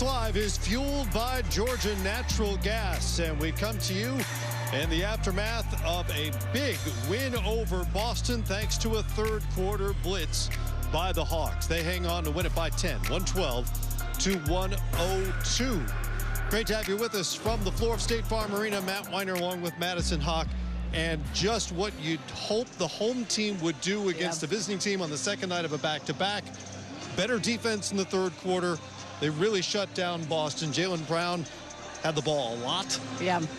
Sports Live is fueled by Georgia Natural Gas, and we come to you in the aftermath of a big win over Boston thanks to a third quarter blitz by the Hawks. They hang on to win it by 10, 112 to 102. Great to have you with us from the floor of State Farm Arena. Matt Weiner along with Madison Hawk. And just what you'd hope the home team would do against a visiting team on the second night of a back-to-back. Better defense in the third quarter. They really shut down Boston. Jalen Brown had the ball a lot.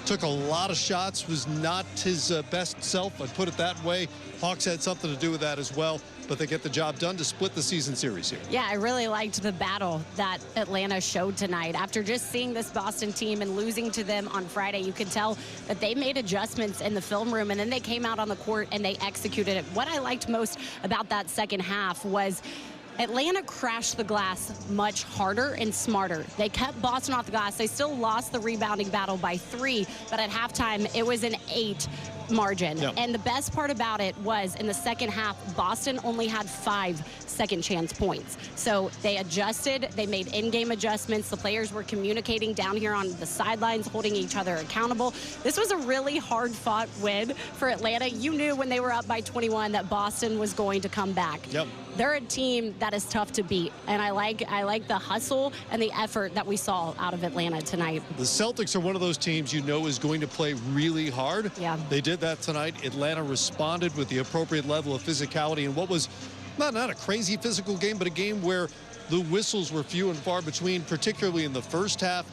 Took a lot of shots. Was not his best self, I'd put it that way. Hawks had something to do with that as well. But they get the job done to split the season series here. Yeah, I really liked the battle that Atlanta showed tonight. After just seeing this Boston team and losing to them on Friday, you could tell that they made adjustments in the film room, and then they came out on the court and they executed it. What I liked most about that second half was Atlanta crashed the glass much harder and smarter. They kept Boston off the glass. They still lost the rebounding battle by 3, but at halftime, it was an 8 margin. And the best part about it was in the second half, Boston only had 5 second chance points. So they adjusted, they made in-game adjustments. The players were communicating down here on the sidelines, holding each other accountable. This was a really hard-fought win for Atlanta. You knew when they were up by 21 that Boston was going to come back. They're a team that is tough to beat, and I like the hustle and the effort that we saw out of Atlanta tonight. The Celtics are one of those teams you know is going to play really hard. They did that tonight. Atlanta responded with the appropriate level of physicality in what was not a crazy physical game, but a game where the whistles were few and far between, particularly in the first half.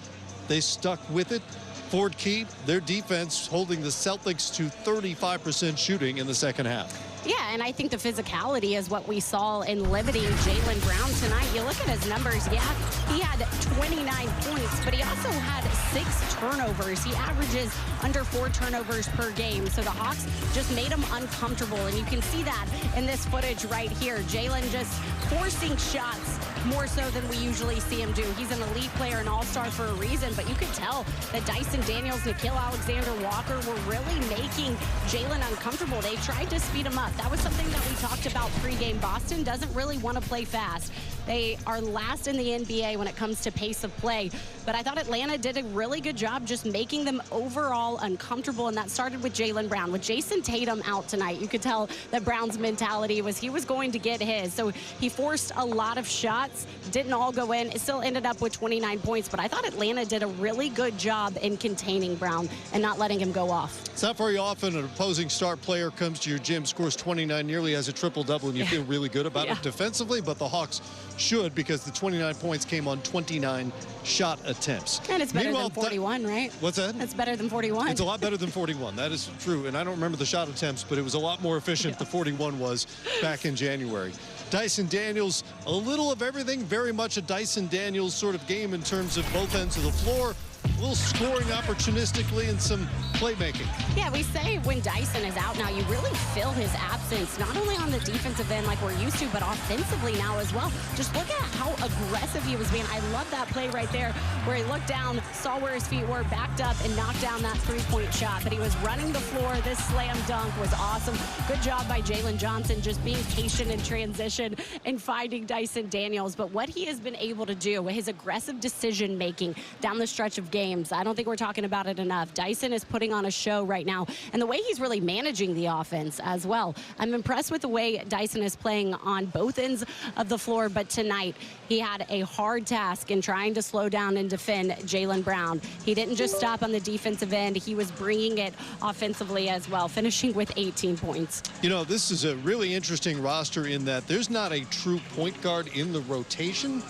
They stuck with it. Ford Key, their defense holding the Celtics to 35% shooting in the second half. Yeah, and I think the physicality is what we saw in limiting Jalen Brown tonight. You look at his numbers, he had 29 points, but he also had 6 turnovers. He averages under 4 turnovers per game, so the Hawks just made him uncomfortable, and you can see that in this footage right here. Jalen just forcing shots more so than we usually see him do. He's an elite player, an all-star for a reason, but you could tell that Dyson Daniels, Nickeil Alexander-Walker were really making Jalen uncomfortable. They tried to speed him up. That was something that we talked about pregame. Boston doesn't really want to play fast. They are last in the NBA when it comes to pace of play, but I thought Atlanta did a really good job just making them overall uncomfortable, and that started with Jalen Brown. With Jason Tatum out tonight, you could tell that Brown's mentality was he was going to get his, so he forced a lot of shots, didn't all go in. It still ended up with 29 points, but I thought Atlanta did a really good job in containing Brown and not letting him go off. It's not very often an opposing star player comes to your gym, scores 29, nearly has a triple-double, and you feel really good about it defensively, but the Hawks should, because the 29 points came on 29 shot attempts. And it's better than 41, right? What's that? It's better than 41. It's a lot better than 41. That is true. And I don't remember the shot attempts, but it was a lot more efficient. The 41 was back in January. Dyson Daniels, a little of everything, very much a Dyson Daniels sort of game in terms of both ends of the floor. A little scoring opportunistically and some playmaking. Yeah, we say when Dyson is out now, you really feel his absence, not only on the defensive end like we're used to, but offensively now as well. Just look at how aggressive he was being. I love that play right there where he looked down, saw where his feet were, backed up, and knocked down that three-point shot. But he was running the floor. This slam dunk was awesome. Good job by Jalen Johnson just being patient in transition and finding Dyson Daniels. But what he has been able to do, his aggressive decision-making down the stretch of games, I don't think we're talking about it enough. Dyson is putting on a show right now, and the way he's really managing the offense as well. I'm impressed with the way Dyson is playing on both ends of the floor, but tonight he had a hard task in trying to slow down and defend Jalen Brown. He didn't just stop on the defensive end. He was bringing it offensively as well, finishing with 18 points. You know, this is a really interesting roster in that there's not a true point guard in the rotation.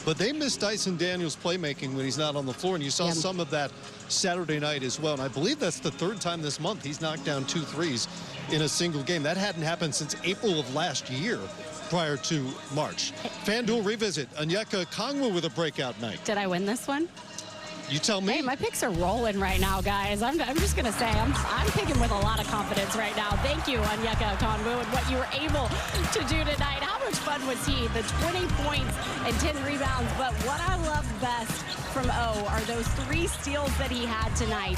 But they miss Dyson Daniels' playmaking when he's not on the floor, and you saw some of that Saturday night as well. And I believe that's the 3rd time this month he's knocked down 2 threes in a single game. That hadn't happened since April of last year, prior to March. FanDuel Revisit, Onyeka Okongwu with a breakout night. Did I win this one? You tell me. Hey, my picks are rolling right now, guys. I'm just going to say I'm picking with a lot of confidence right now. Thank you, Onyeka Okongwu, and what you were able to do tonight. How much fun was he? The 20 points and 10 rebounds. But what I love best from O are those 3 steals that he had tonight.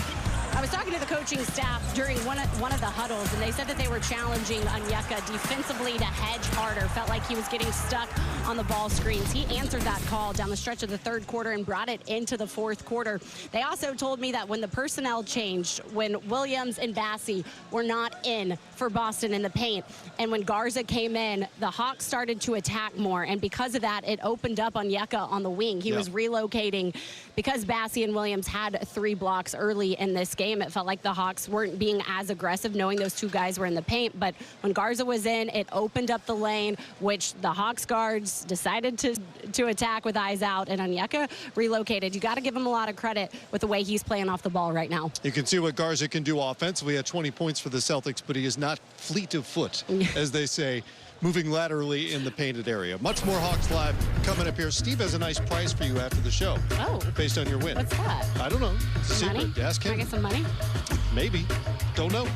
I was talking to the coaching staff during one of the huddles, and they said that they were challenging Onyeka defensively to hedge harder. Felt like he was getting stuck on the ball screens. He answered that call down the stretch of the third quarter and brought it into the fourth quarter. They also told me that when the personnel changed, when Williams and Bassey were not in for Boston in the paint, and when Garza came in, the Hawks started to attack more, and because of that, it opened up Onyeka on the wing. He was relocating because Bassey and Williams had 3 blocks early in this game. It felt like the Hawks weren't being as aggressive knowing those 2 guys were in the paint, but when Garza was in, it opened up the lane, which the Hawks guards decided to attack with eyes out, and Onyeka relocated. You got to give him a lot of credit with the way he's playing off the ball right now. You can see what Garza can do offensively. At 20 points for the Celtics, but he is not fleet of foot, as they say, moving laterally in the painted area. Much more Hawks Live coming up here. Steve has a nice prize for you after the show. Oh. Based on your win. What's that? I don't know. It's a secret. Money? Ask him. Can I get some money? Maybe. Don't know.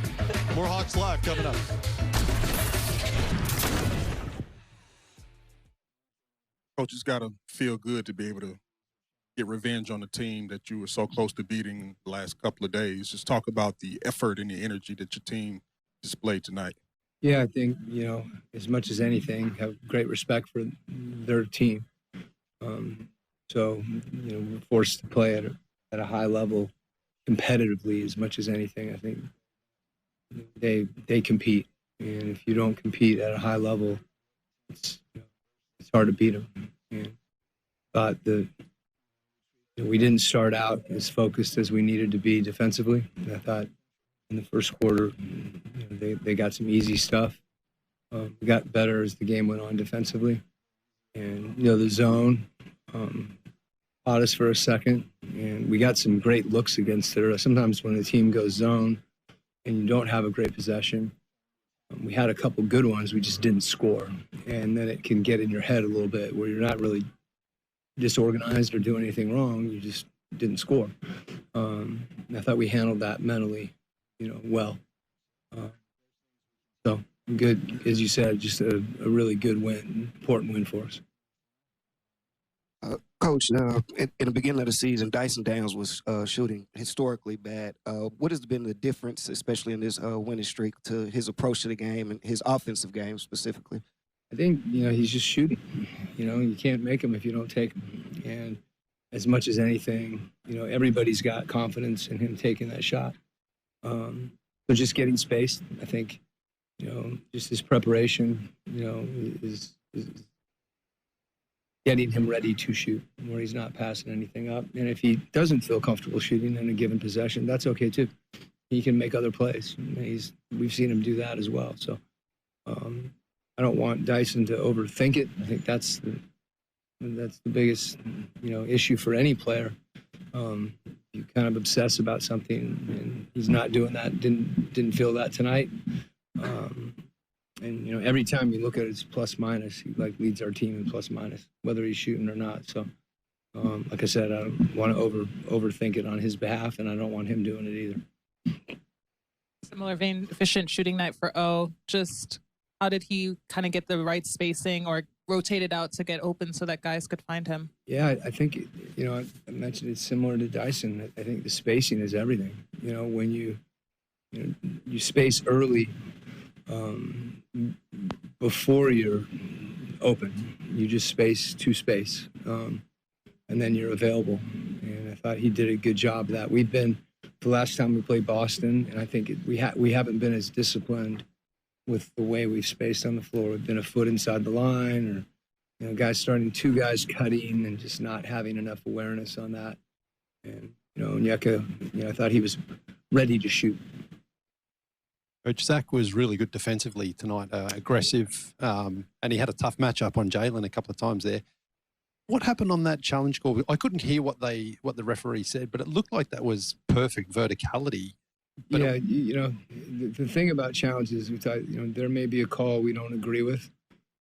More Hawks Live coming up. Coach has got to feel good to be able to get revenge on the team that you were so close to beating the last couple of days. Just talk about the effort and the energy that your team displayed tonight. Yeah, I think, as much as anything, have great respect for their team. So, we're forced to play at a high level competitively as much as anything. I think they compete. And if you don't compete at a high level, it's hard to beat them. And but we didn't start out as focused as we needed to be defensively. I thought in the first quarter, they got some easy stuff. We got better as the game went on defensively. And, the zone caught us for a second. And we got some great looks against it. Sometimes when the team goes zone and you don't have a great possession, we had a couple good ones. We just didn't score. And then it can get in your head a little bit where you're not really disorganized or doing anything wrong. You just didn't score. I thought we handled that mentally, well. So good, as you said, just a really good win, important win for us. Coach, in the beginning of the season, Dyson Downs was shooting historically bad. What has been the difference, especially in this winning streak, to his approach to the game and his offensive game specifically? I think, he's just shooting. You can't make him if you don't take him. And as much as anything, everybody's got confidence in him taking that shot. So just getting spaced, I think, just his preparation, is getting him ready to shoot where he's not passing anything up. And if he doesn't feel comfortable shooting in a given possession, that's okay too. He can make other plays. We've seen him do that as well. So I don't want Dyson to overthink it. I think that's the biggest, issue for any player. You kind of obsess about something, and he's not doing that. Didn't feel that tonight. And every time you look at his plus minus, he leads our team in plus minus, whether he's shooting or not. So, like I said, I don't want to overthink it on his behalf, and I don't want him doing it either. Similar vein, efficient shooting night for O. Just how did he kind of get the right spacing or rotate it out to get open so that guys could find him? Yeah, I think, I mentioned it's similar to Dyson. I think the spacing is everything. When you space early before you're open, you just space to space, and then you're available. And I thought he did a good job of that. We've been, the last time we played Boston, and I think we haven't been as disciplined with the way we've spaced on the floor. We've been a foot inside the line, or guys starting 2 guys cutting and just not having enough awareness on that. And Onyeka, I thought he was ready to shoot. Coach, Zach was really good defensively tonight, aggressive, and he had a tough matchup on Jalen a couple of times there. What happened on that challenge call? I couldn't hear what the referee said, but it looked like that was perfect verticality. But the thing about challenges, there may be a call we don't agree with.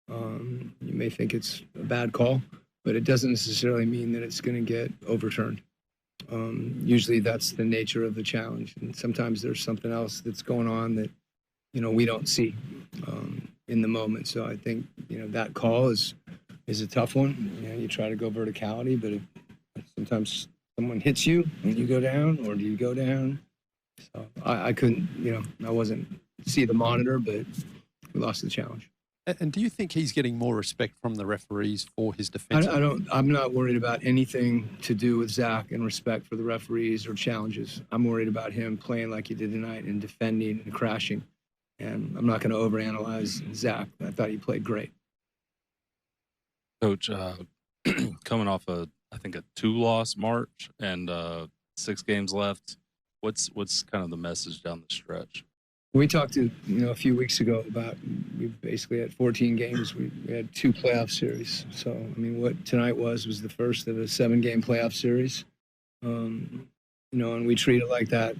You may think it's a bad call, but it doesn't necessarily mean that it's going to get overturned. Usually that's the nature of the challenge. And sometimes there's something else that's going on that, we don't see in the moment. So I think, that call is a tough one. You try to go verticality, but if sometimes someone hits you and you go down, or do you go down? So I couldn't, I wasn't see the monitor, but we lost the challenge. And do you think he's getting more respect from the referees for his defense? I'm not worried about anything to do with Zach and respect for the referees or challenges. I'm worried about him playing like he did tonight and defending and crashing. And I'm not going to overanalyze Zach. I thought he played great. Coach, coming off I think a 2-loss March and 6 games left, what's kind of the message down the stretch? We talked to a few weeks ago about we basically had 14 games. We had 2 playoff series. So I mean, what tonight was the first of a 7-game playoff series. And we treat it like that.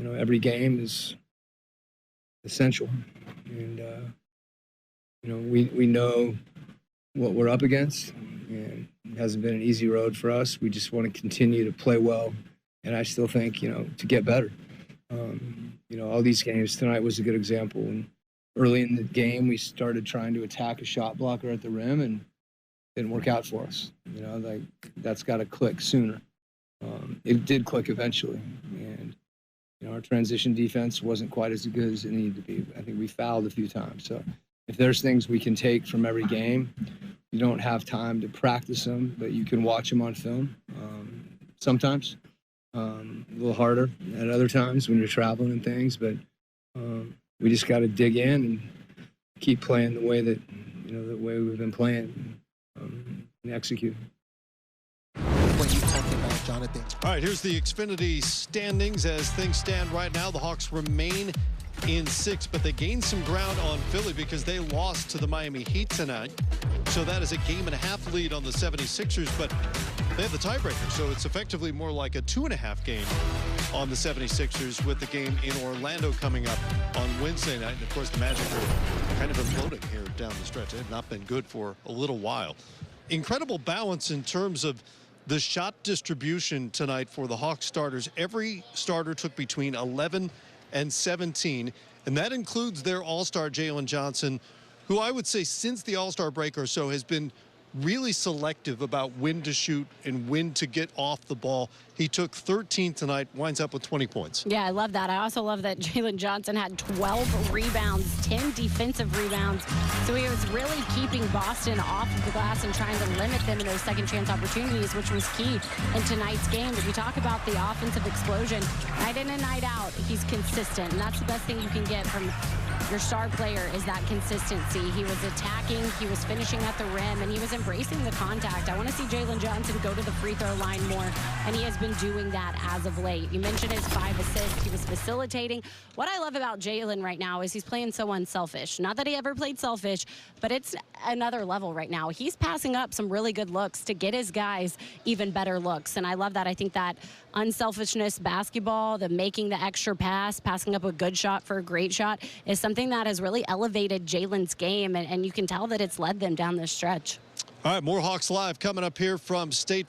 Every game is essential, and we know what we're up against, and it hasn't been an easy road for us. We just want to continue to play well, and I still think to get better. All these games, tonight was a good example. And early in the game, we started trying to attack a shot blocker at the rim, and it didn't work out for us. That's got to click sooner. It did click eventually, and our transition defense wasn't quite as good as it needed to be. I think we fouled a few times. So if there's things we can take from every game, you don't have time to practice them, but you can watch them on film. Sometimes. A little harder at other times when you're traveling and things, but we just got to dig in and keep playing the way that the way we've been playing and execute. When you talk about Jonathan. All right, here's the Xfinity standings as things stand right now. The Hawks remain in 6, but they gained some ground on Philly because they lost to the Miami Heat tonight. So that is a 1.5 lead on the 76ers, but they have the tiebreaker. So it's effectively more like a 2.5 game on the 76ers with the game in Orlando coming up on Wednesday night. And of course, the Magic are kind of imploding here down the stretch. They have not been good for a little while. Incredible balance in terms of the shot distribution tonight for the Hawks starters. Every starter took between 11 and 17, and that includes their all-star Jalen Johnson, who I would say since the all-star break or so has been really selective about when to shoot and when to get off the ball. He took 13 tonight, winds up with 20 points. Yeah, I love that. I also love that Jalen Johnson had 12 rebounds, 10 defensive rebounds. So he was really keeping Boston off of the glass and trying to limit them in those second chance opportunities, which was key in tonight's game. If you talk about the offensive explosion, night in and night out, he's consistent. And that's the best thing you can get from your star player is that consistency. He was attacking, he was finishing at the rim, and he was embracing the contact. I want to see Jalen Johnson go to the free throw line more, and he has been doing that as of late. You mentioned his 5 assists. He was facilitating. What I love about Jalen right now is he's playing so unselfish. Not that he ever played selfish, but it's another level right now. He's passing up some really good looks to get his guys even better looks, and I love that. I think that unselfishness basketball, the making the extra pass, passing up a good shot for a great shot is something that has really elevated Jalen's game, and you can tell that it's led them down this stretch. All right, more Hawks Live coming up here from State